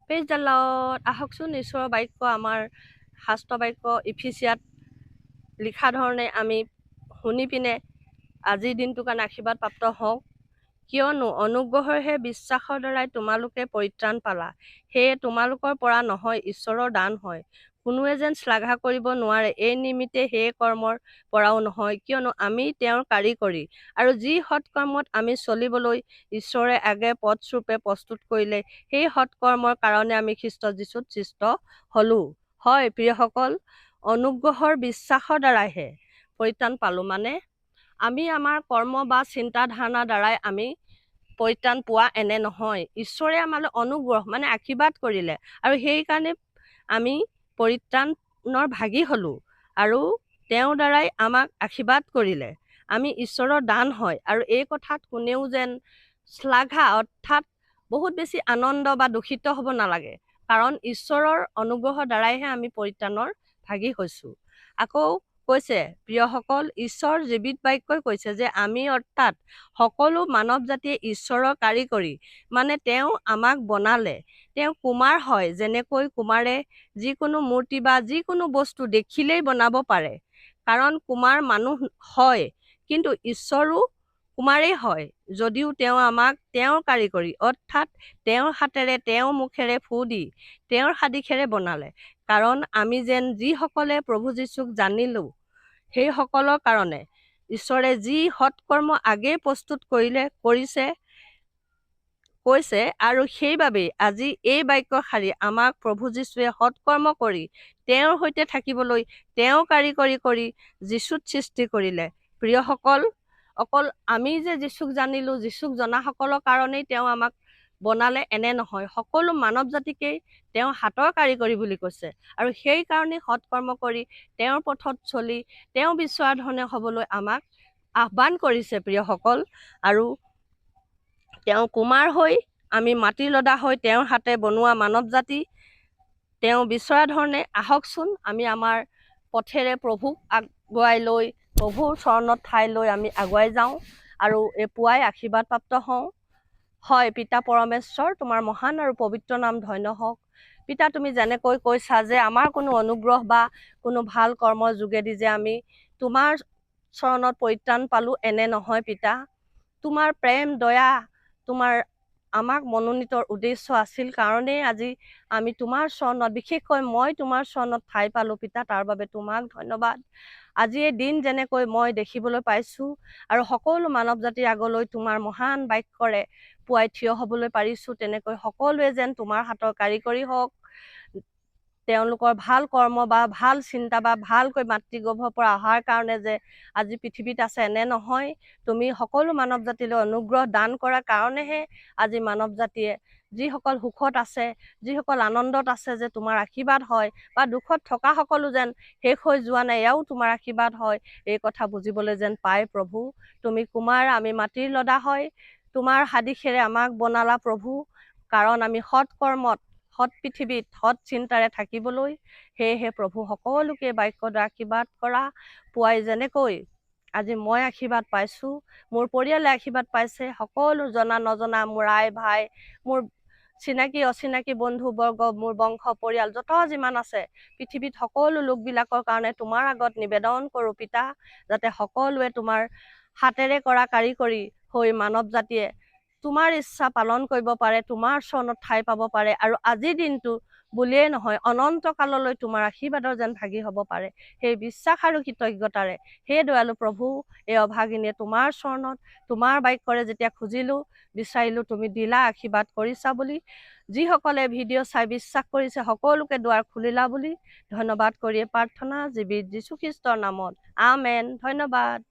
Praise the lord. আহকচোন ঈশ্বৰৰ বাক্য আমাৰ শাস্ত্ৰ বাক্য ইফিচিয়াত লিখা ধৰণে আমি শুনি পিনে আজিৰ দিনটোৰ কাৰণে আশীৰ্বাদ প্ৰাপ্ত হওঁ। কিয়নো অনুগ্ৰহেৰে বিশ্বাসৰ দ্বাৰাই তোমালোকে পৰিত্ৰাণ পালা। সেয়ে তোমালোকৰ পৰা নহয়, ঈশ্বৰৰ দান হয়। কোনোৱে যেন শ্লাঘা কৰিব নোৱাৰে, এই নিমিত্তে সেই কৰ্মৰ পৰাও নহয়, কিয়নো আমি তেওঁৰ কাৰিকৰী। আৰু যি সৎকৰ্মত আমি চলিবলৈ ঈশ্বৰে আগে পথৰূপে প্ৰস্তুত কৰিলে, সেই সৎকৰ্মৰ কাৰণে আমি খ্ৰীষ্ট যীশুত সৃষ্ট হলো। হয় প্ৰিয়সকল, অনুগ্ৰহৰ বিশ্বাসৰ দ্বাৰাইহে পৰিত্ৰাণ পালো। মানে আমি আমাৰ কৰ্ম বা চিন্তা ধাৰণাৰ দ্বাৰাই আমি পৰিত্ৰাণ পোৱা এনে নহয়। ঈশ্বৰে আমালৈ অনুগ্ৰহ মানে আশীৰ্বাদ কৰিলে, আৰু সেইকাৰণে আমি পৰিত্ৰাণৰ ভাগী হলো, আৰু তেওঁৰ দ্বাৰাই আমাক আশীৰ্বাদ কৰিলে। আমি ঈশ্বৰৰ দান হয়, আৰু এই কথাত কোনেও যেন শ্লাঘা অৰ্থাৎ বহুত বেছি আনন্দ বা দূষিত হ'ব নালাগে, কাৰণ ঈশ্বৰৰ অনুগ্ৰহৰ দ্বাৰাইহে আমি পৰিত্ৰাণৰ ভাগী হৈছো। আকৌ কৈছে প্ৰিয়সকল, ঈশ্বৰ জীৱিত বাক্যই কৈছে যে আমি অৰ্থাৎ সকলো মানৱ জাতিয়ে ঈশ্বৰৰ কাৰিকৰী। মানে তেওঁ আমাক বনালে, তেওঁ কুমাৰ হয়। যেনেকৈ কুমাৰে যিকোনো মূৰ্তি বা যিকোনো বস্তু দেখিলেই বনাব পাৰে, কাৰণ কুমাৰ মানুহ হয়, কিন্তু ঈশ্বৰো কুমাৰেই হয়, যদিও তেওঁ আমাক তেওঁৰ কাৰিকৰী অৰ্থাৎ তেওঁৰ হাতেৰে তেওঁৰ মুখেৰে ফু দি তেওঁৰ সাদিশেৰে বনালে। কাৰণ আমি যেন যিসকলে প্ৰভু যীশুক জানিলো, সেইসকলৰ কাৰণে ঈশ্বৰে যি সৎকৰ্ম আগেয়ে প্ৰস্তুত কৈছে, আৰু সেইবাবেই আজি এই বাক্যশাৰী আমাক প্ৰভু যীশুৱে সৎকৰ্ম কৰি তেওঁৰ সৈতে থাকিবলৈ তেওঁ কাৰিকৰী কৰি যীশুত সৃষ্টি কৰিলে। প্ৰিয়সকল, অকল আমি যে যীশুক জানিলো, যীশুক জনাসকলৰ কাৰণেই তেওঁ আমাক বনালে এনে নহয়, সকলো মানৱ জাতিকেই তেওঁ হাতৰ কাৰিকৰী বুলি কৈছে। আৰু সেইকাৰণে সৎকৰ্ম কৰি তেওঁৰ পথত চলি তেওঁ বিচৰা ধৰণে হ'বলৈ আমাক আহ্বান কৰিছে প্ৰিয়সকল। আৰু তেওঁ কুমাৰ হৈ, আমি মাটিৰ লদা হৈ তেওঁৰ হাতে বনোৱা মানৱ জাতি, তেওঁ বিচৰা ধৰণে আহকচোন আমি আমাৰ পথেৰে প্ৰভুক আগুৱাই লৈ প্ৰভুৰ চৰণত ঠাই লৈ আমি আগুৱাই যাওঁ, আৰু এই পুৱাই আশীৰ্বাদ প্ৰাপ্ত হওঁ। হয় পিতা পৰমেশ্বৰ, তোমাৰ মহান আৰু পবিত্ৰ নাম ধন্য হওক। পিতা, তুমি যেনেকৈ কৈছা যে আমাৰ কোনো অনুগ্ৰহ বা কোনো ভাল কৰ্মৰ যোগেদি যে আমি তোমাৰ চৰণত পৰিত্ৰাণ পালো এনে নহয় পিতা। তোমাৰ প্ৰেম দয়া, তোমাৰ আমাক মনোনীতৰ উদ্দেশ্য আছিল কাৰণেই আজি আমি তোমাৰ চৰণত, বিশেষকৈ মই তোমাৰ চৰণত ঠাই পালো পিতা, তাৰ বাবে তোমাক ধন্যবাদ। আজি এই দিন যেনেকৈ মই দেখিবলৈ পাইছো, আৰু সকলো মানৱ জাতিৰ আগলৈ তোমাৰ মহান বাক্যৰে পুৱাই থিয় হ'বলৈ পাৰিছো, তেনেকৈ সকলোৱে যেন তোমাৰ হাতৰ কাৰিকৰী হওক। তেওঁলোকৰ ভাল কৰ্ম বা ভাল চিন্তা বা ভালকৈ মাতৃগৰ্ভৰ পৰা অহাৰ কাৰণে যে আজি পৃথিৱীত আছে এনে নহয়, তুমি সকলো মানৱ জাতিলৈ অনুগ্ৰহ দান কৰাৰ কাৰণেহে আজি মানৱ জাতিয়ে যিসকল সুখত আছে, যিসকল আনন্দত আছে, যে তোমাৰ আশীৰ্বাদ হয়, বা দুখত থকা সকলো যেন শেষ হৈ যোৱা নাই, এয়াও তোমাৰ আশীৰ্বাদ হয়, এই কথা বুজিবলৈ যেন পাই প্ৰভু। তুমি কুমাৰ, আমি মাটিৰ লদা হয়, তোমাৰ সাদিশেৰে আমাক বনালা প্ৰভু, কাৰণ আমি সৎ কৰ্মত, সৎ পৃথিৱীত সৎ চিন্তাৰে থাকিবলৈ। সেয়েহে প্ৰভু সকলোকে বাক্যত আশীৰ্বাদ কৰা। পুৱাই যেনেকৈ আজি মই আশীৰ্বাদ পাইছো, মোৰ পৰিয়ালে আশীৰ্বাদ পাইছে, সকলো জনা নজনা মোৰ আই ভাই, মোৰ চিনাকি অচিনাকি বন্ধু বৰ্গ, মোৰ বংশ পৰিয়াল যত যিমান আছে পৃথিৱীত, সকলো লোকবিলাকৰ কাৰণে তোমাৰ আগত নিবেদন কৰো পিতা, যাতে সকলোৱে তোমাৰ হাতেৰে কৰা কাৰিকৰী হৈ মানৱ জাতিয়ে তোমাৰ ইচ্ছা পালন কৰিব পাৰে, তোমাৰ চৰণত ঠাই পাব পাৰে, আৰু আজিৰ দিনটো বুলিয়েই নহয় অনন্ত কাললৈ তোমাৰ আশীৰ্বাদৰ যেন ভাগি হ'ব পাৰে। সেই বিশ্বাস আৰু কৃতজ্ঞতাৰে হে দয়ালু প্ৰভু, এই অভাগিনীয়ে তোমাৰ চৰণত তোমাৰ বাক্যৰে যেতিয়া খুজিলো, বিচাৰিলো, তুমি দিলা, আশীৰ্বাদ কৰিছা বুলি। যিসকলে ভিডিঅ' চাই বিশ্বাস কৰিছে সকলোকে দুৱাৰ খুলিলা বুলি ধন্যবাদ কৰিয়ে প্ৰাৰ্থনা, জীৱিত যীশু খ্ৰীষ্টৰ নামত, আমেন। ধন্যবাদ।